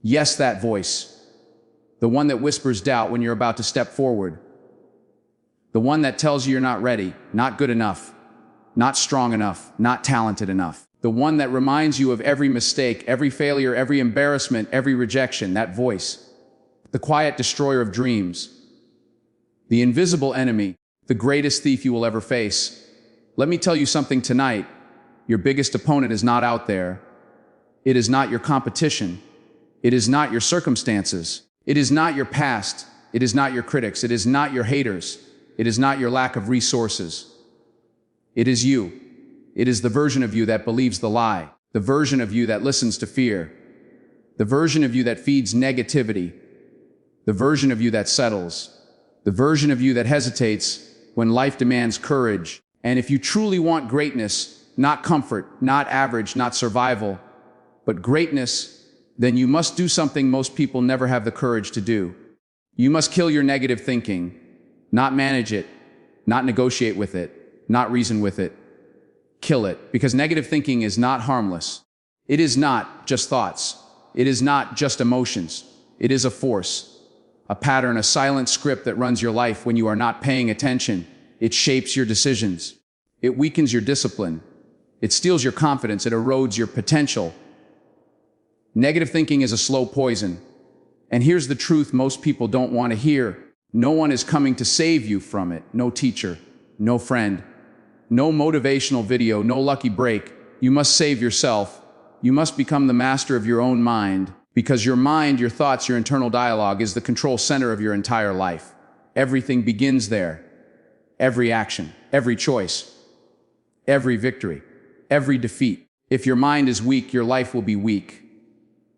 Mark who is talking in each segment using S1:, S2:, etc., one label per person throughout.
S1: Yes, that voice. The one that whispers doubt when you're about to step forward. The one that tells you you're not ready, not good enough, not strong enough, not talented enough. The one that reminds you of every mistake, every failure, every embarrassment, every rejection. That voice. The quiet destroyer of dreams. The invisible enemy. The greatest thief you will ever face. Let me tell you something tonight. Your biggest opponent is not out there. It is not your competition. It is not your circumstances. It is not your past. It is not your critics. It is not your haters. It is not your lack of resources. It is you. It is the version of you that believes the lie, the version of you that listens to fear, the version of you that feeds negativity, the version of you that settles, the version of you that hesitates when life demands courage. And if you truly want greatness, not comfort, not average, not survival, but greatness, then you must do something most people never have the courage to do. You must kill your negative thinking, not manage it, not negotiate with it, not reason with it. Kill it, because negative thinking is not harmless. It is not just thoughts. It is not just emotions. It is a force, a pattern, a silent script that runs your life when you are not paying attention. It shapes your decisions. It weakens your discipline. It steals your confidence. It erodes your potential. Negative thinking is a slow poison. And here's the truth most people don't want to hear. No one is coming to save you from it. No teacher, no friend, no motivational video, no lucky break. You must save yourself. You must become the master of your own mind, because your mind, your thoughts, your internal dialogue is the control center of your entire life. Everything begins there. Every action, every choice, every victory, every defeat. If your mind is weak, your life will be weak.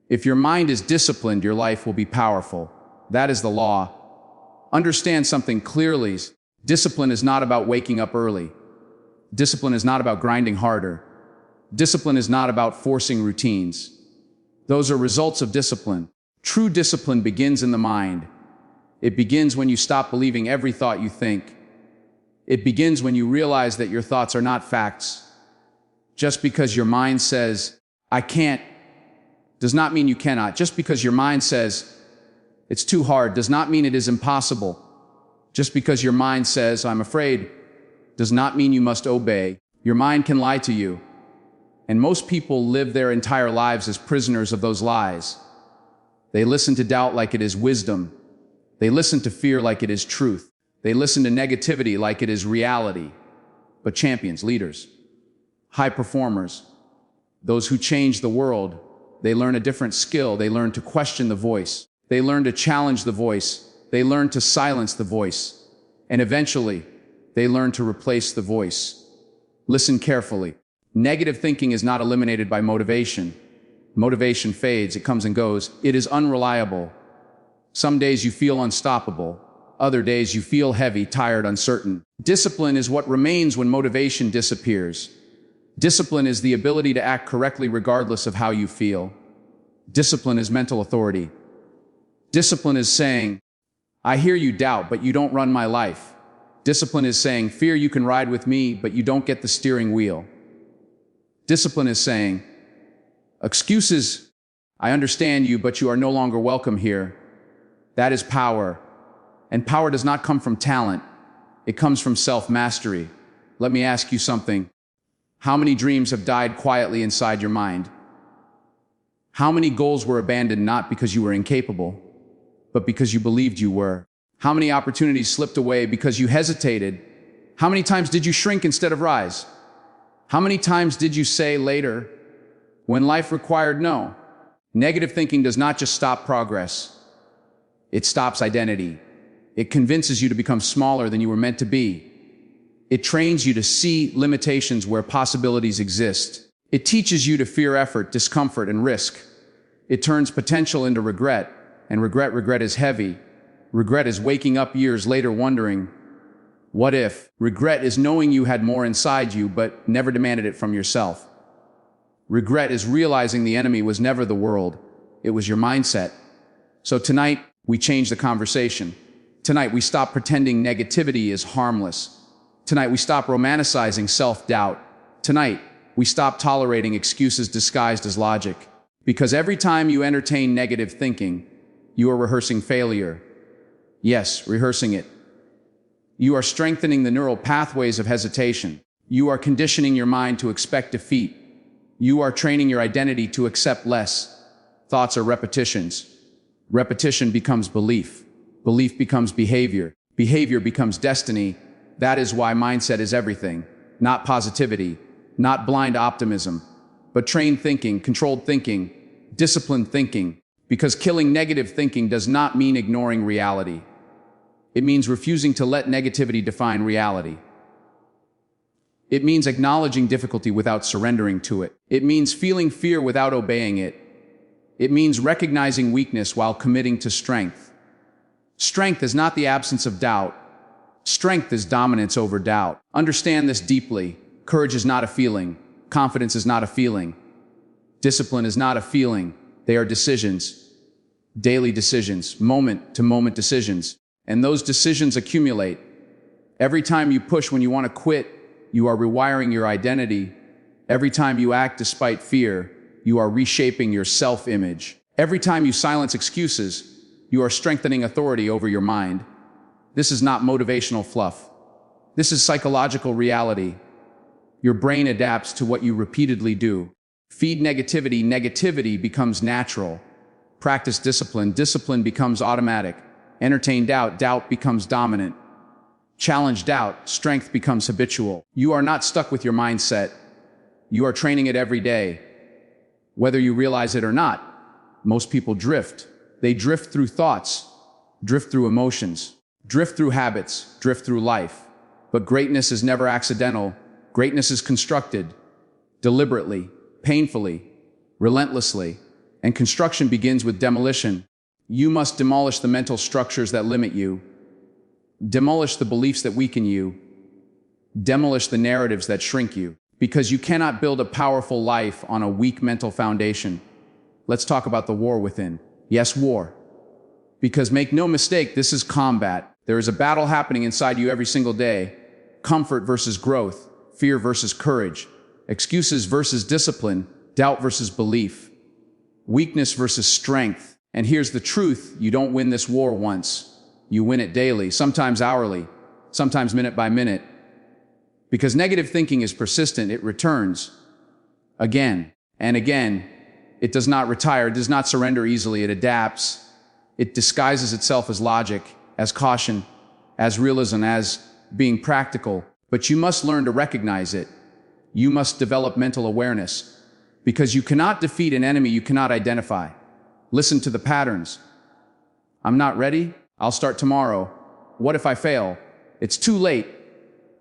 S1: If your mind is disciplined, your life will be powerful. That is the law. Understand something clearly. Discipline is not about waking up early. Discipline is not about grinding harder. Discipline is not about forcing routines. Those are results of discipline. True discipline begins in the mind. It begins when you stop believing every thought you think. It begins when you realize that your thoughts are not facts. Just because your mind says, "I can't," does not mean you cannot. Just because your mind says, "It's too hard," does not mean it is impossible. Just because your mind says, "I'm afraid," does not mean you must obey. Your mind can lie to you. And most people live their entire lives as prisoners of those lies. They listen to doubt like it is wisdom. They listen to fear like it is truth. They listen to negativity like it is reality. But champions, leaders, high performers, those who change the world, they learn a different skill. They learn to question the voice. They learn to challenge the voice. They learn to silence the voice. And eventually, they learn to replace the voice. Listen carefully. Negative thinking is not eliminated by motivation. Motivation fades, it comes and goes. It is unreliable. Some days you feel unstoppable. Other days you feel heavy, tired, uncertain. Discipline is what remains when motivation disappears. Discipline is the ability to act correctly regardless of how you feel. Discipline is mental authority. Discipline is saying, "I hear you doubt, but you don't run my life." Discipline is saying, "Fear, you can ride with me, but you don't get the steering wheel." Discipline is saying, "Excuses, I understand you, but you are no longer welcome here." That is power. And power does not come from talent. It comes from self-mastery. Let me ask you something. How many dreams have died quietly inside your mind? How many goals were abandoned not because you were incapable, but because you believed you were? How many opportunities slipped away because you hesitated? How many times did you shrink instead of rise? How many times did you say later when life required no? Negative thinking does not just stop progress. It stops identity. It convinces you to become smaller than you were meant to be. It trains you to see limitations where possibilities exist. It teaches you to fear effort, discomfort, and risk. It turns potential into regret, and regret is heavy. Regret is waking up years later wondering, what if? Regret is knowing you had more inside you but never demanded it from yourself. Regret is realizing the enemy was never the world, it was your mindset. So tonight, we change the conversation. Tonight, we stop pretending negativity is harmless. Tonight, we stop romanticizing self-doubt. Tonight, we stop tolerating excuses disguised as logic. Because every time you entertain negative thinking, you are rehearsing failure. Yes, rehearsing it. You are strengthening the neural pathways of hesitation. You are conditioning your mind to expect defeat. You are training your identity to accept less. Thoughts are repetitions. Repetition becomes belief. Belief becomes behavior. Behavior becomes destiny. That is why mindset is everything. Not positivity, not blind optimism, but trained thinking, controlled thinking, disciplined thinking. Because killing negative thinking does not mean ignoring reality. It means refusing to let negativity define reality. It means acknowledging difficulty without surrendering to it. It means feeling fear without obeying it. It means recognizing weakness while committing to strength. Strength is not the absence of doubt. Strength is dominance over doubt. Understand this deeply. Courage is not a feeling. Confidence is not a feeling. Discipline is not a feeling. They are decisions. Daily decisions, moment-to-moment decisions. And those decisions accumulate. Every time you push when you want to quit, you are rewiring your identity. Every time you act despite fear, you are reshaping your self-image. Every time you silence excuses, you are strengthening authority over your mind. This is not motivational fluff. This is psychological reality. Your brain adapts to what you repeatedly do. Feed negativity, negativity becomes natural. Practice discipline, discipline becomes automatic. Entertain doubt, doubt becomes dominant. Challenge doubt, strength becomes habitual. You are not stuck with your mindset. You are training it every day. Whether you realize it or not, most people drift. They drift through thoughts, drift through emotions, drift through habits, drift through life. But greatness is never accidental. Greatness is constructed, deliberately, painfully, relentlessly. And construction begins with demolition. You must demolish the mental structures that limit you. Demolish the beliefs that weaken you. Demolish the narratives that shrink you. Because you cannot build a powerful life on a weak mental foundation. Let's talk about the war within. Yes, war. Because make no mistake, this is combat. There is a battle happening inside you every single day. Comfort versus growth, fear versus courage, excuses versus discipline, doubt versus belief, weakness versus strength. And here's the truth, you don't win this war once. You win it daily, sometimes hourly, sometimes minute by minute. Because negative thinking is persistent, it returns again and again. It does not retire, it does not surrender easily, it adapts. It disguises itself as logic, as caution, as realism, as being practical. But you must learn to recognize it. You must develop mental awareness. Because you cannot defeat an enemy you cannot identify. Listen to the patterns. I'm not ready. I'll start tomorrow. What if I fail? It's too late.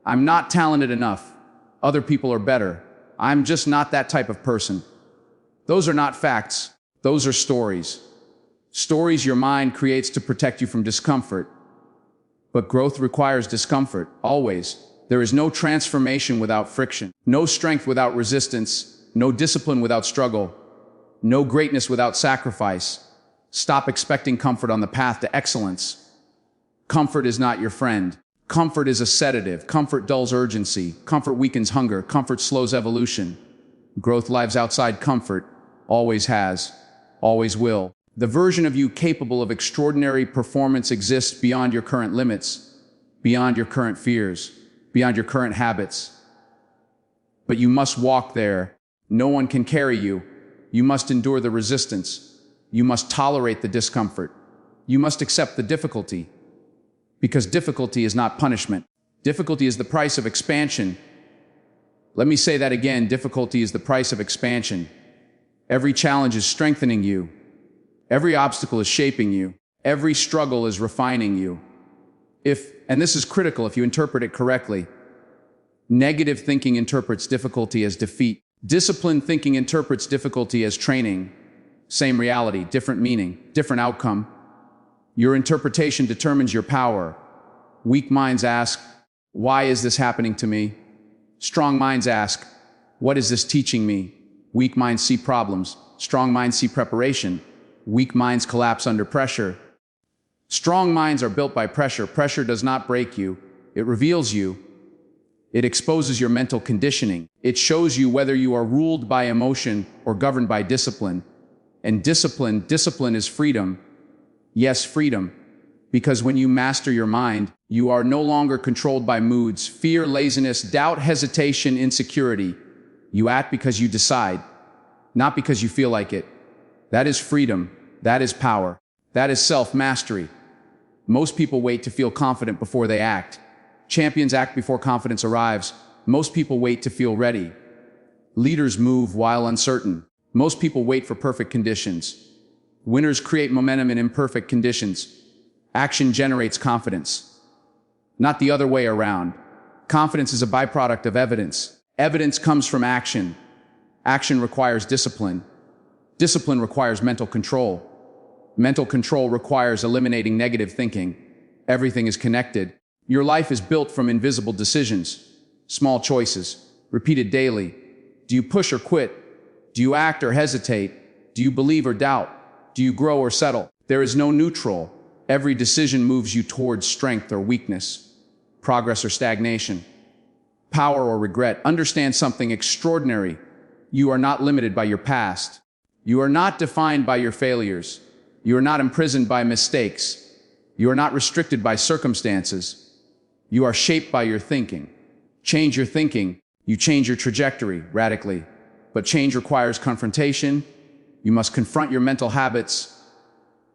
S1: I'm not talented enough. Other people are better. I'm just not that type of person. Those are not facts. Those are stories. Stories your mind creates to protect you from discomfort. But growth requires discomfort, always. There is no transformation without friction, no strength without resistance, no discipline without struggle, no greatness without sacrifice. Stop expecting comfort on the path to excellence. Comfort is not your friend. Comfort is a sedative. Comfort dulls urgency. Comfort weakens hunger. Comfort slows evolution. Growth lives outside comfort. Always has. Always will. The version of you capable of extraordinary performance exists beyond your current limits, beyond your current fears, beyond your current habits. But you must walk there. No one can carry you. You must endure the resistance. You must tolerate the discomfort. You must accept the difficulty. Because difficulty is not punishment. Difficulty is the price of expansion. Let me say that again. Difficulty is the price of expansion. Every challenge is strengthening you. Every obstacle is shaping you. Every struggle is refining you. And this is critical if you interpret it correctly, negative thinking interprets difficulty as defeat. Disciplined thinking interprets difficulty as training. Same reality, different meaning, different outcome. Your interpretation determines your power. Weak minds ask, why is this happening to me? Strong minds ask, what is this teaching me? Weak minds see problems. Strong minds see preparation. Weak minds collapse under pressure. Strong minds are built by pressure. Pressure does not break you. It reveals you. It exposes your mental conditioning. It shows you whether you are ruled by emotion or governed by discipline. And discipline is freedom. Yes, freedom. Because when you master your mind, you are no longer controlled by moods, fear, laziness, doubt, hesitation, insecurity. You act because you decide, not because you feel like it. That is freedom. That is power. That is self-mastery. Most people wait to feel confident before they act. Champions act before confidence arrives. Most people wait to feel ready. Leaders move while uncertain. Most people wait for perfect conditions. Winners create momentum in imperfect conditions. Action generates confidence. Not the other way around. Confidence is a byproduct of evidence. Evidence comes from action. Action requires discipline. Discipline requires mental control. Mental control requires eliminating negative thinking. Everything is connected. Your life is built from invisible decisions, small choices, repeated daily. Do you push or quit? Do you act or hesitate? Do you believe or doubt? Do you grow or settle? There is no neutral. Every decision moves you towards strength or weakness, progress or stagnation, power or regret. Understand something extraordinary. You are not limited by your past. You are not defined by your failures. You are not imprisoned by mistakes. You are not restricted by circumstances. You are shaped by your thinking. Change your thinking. You change your trajectory radically. But change requires confrontation. You must confront your mental habits,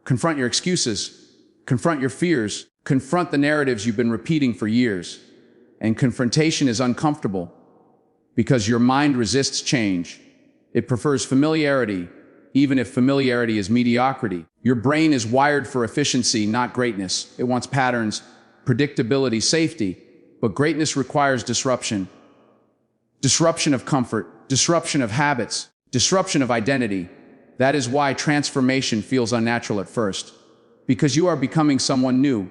S1: confront your excuses, confront your fears, confront the narratives you've been repeating for years. And confrontation is uncomfortable because your mind resists change. It prefers familiarity, even if familiarity is mediocrity. Your brain is wired for efficiency, not greatness. It wants patterns, predictability, safety. But greatness requires disruption. Disruption of comfort, disruption of habits, disruption of identity. That is why transformation feels unnatural at first, because you are becoming someone new.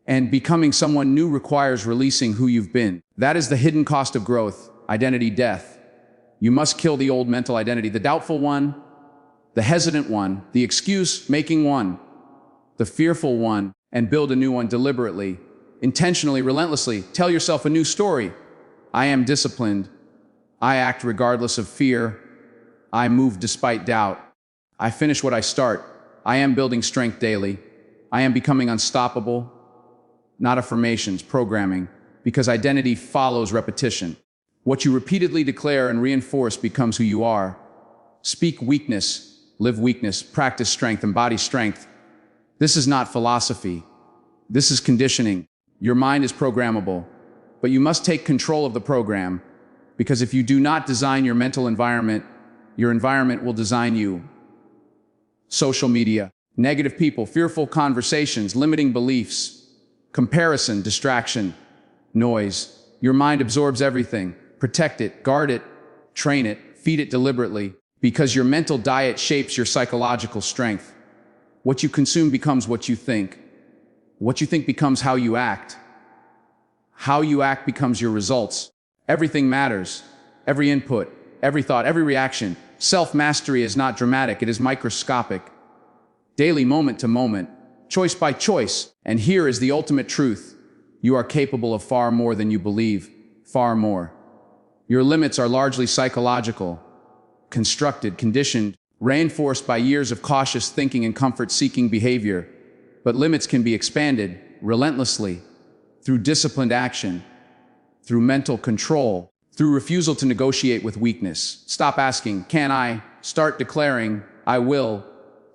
S1: And becoming someone new requires releasing who you've been. That is the hidden cost of growth, identity death. You must kill the old mental identity, the doubtful one, the hesitant one, the excuse-making one, the fearful one, and build a new one deliberately, intentionally, relentlessly. Tell yourself a new story. I am disciplined. I act regardless of fear. I move despite doubt. I finish what I start. I am building strength daily. I am becoming unstoppable. Not affirmations, programming, because identity follows repetition. What you repeatedly declare and reinforce becomes who you are. Speak weakness, live weakness, practice strength, embody strength. This is not philosophy. This is conditioning. Your mind is programmable. But you must take control of the program, because if you do not design your mental environment, your environment will design you. Social media, negative people, fearful conversations, limiting beliefs, comparison, distraction, noise. Your mind absorbs everything. Protect it, guard it, train it, feed it deliberately, because your mental diet shapes your psychological strength. What you consume becomes what you think. What you think becomes how you act. How you act becomes your results. Everything matters. Every input, every thought, every reaction. Self-mastery is not dramatic, it is microscopic. Daily, moment to moment, choice by choice. And here is the ultimate truth. You are capable of far more than you believe. Far more. Your limits are largely psychological, constructed, conditioned, reinforced by years of cautious thinking and comfort-seeking behavior. But limits can be expanded relentlessly, through disciplined action, through mental control, through refusal to negotiate with weakness. Stop asking, can I? Start declaring, I will.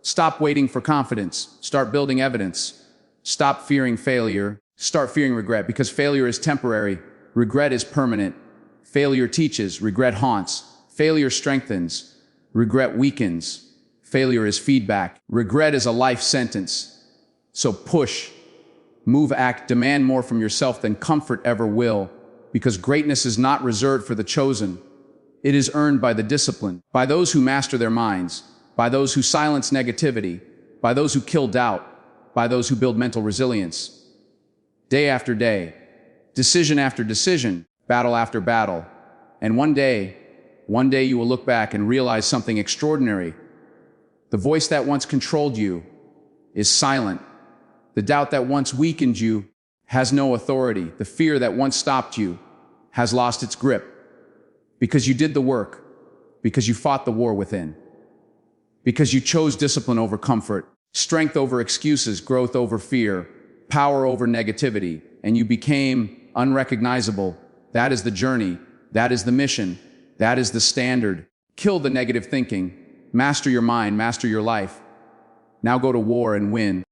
S1: Stop waiting for confidence. Start building evidence. Stop fearing failure. Start fearing regret, because failure is temporary. Regret is permanent. Failure teaches, regret haunts. Failure strengthens. Regret weakens. Failure is feedback. Regret is a life sentence. So push. Move, act, demand more from yourself than comfort ever will, because greatness is not reserved for the chosen. It is earned by the disciplined, by those who master their minds, by those who silence negativity, by those who kill doubt, by those who build mental resilience. Day after day, decision after decision, battle after battle. And one day you will look back and realize something extraordinary. The voice that once controlled you is silent. The doubt that once weakened you has no authority. The fear that once stopped you has lost its grip. Because you did the work, because you fought the war within. Because you chose discipline over comfort, strength over excuses, growth over fear, power over negativity, and you became unrecognizable. That is the journey. That is the mission. That is the standard. Kill the negative thinking. Master your mind, master your life. Now go to war and win.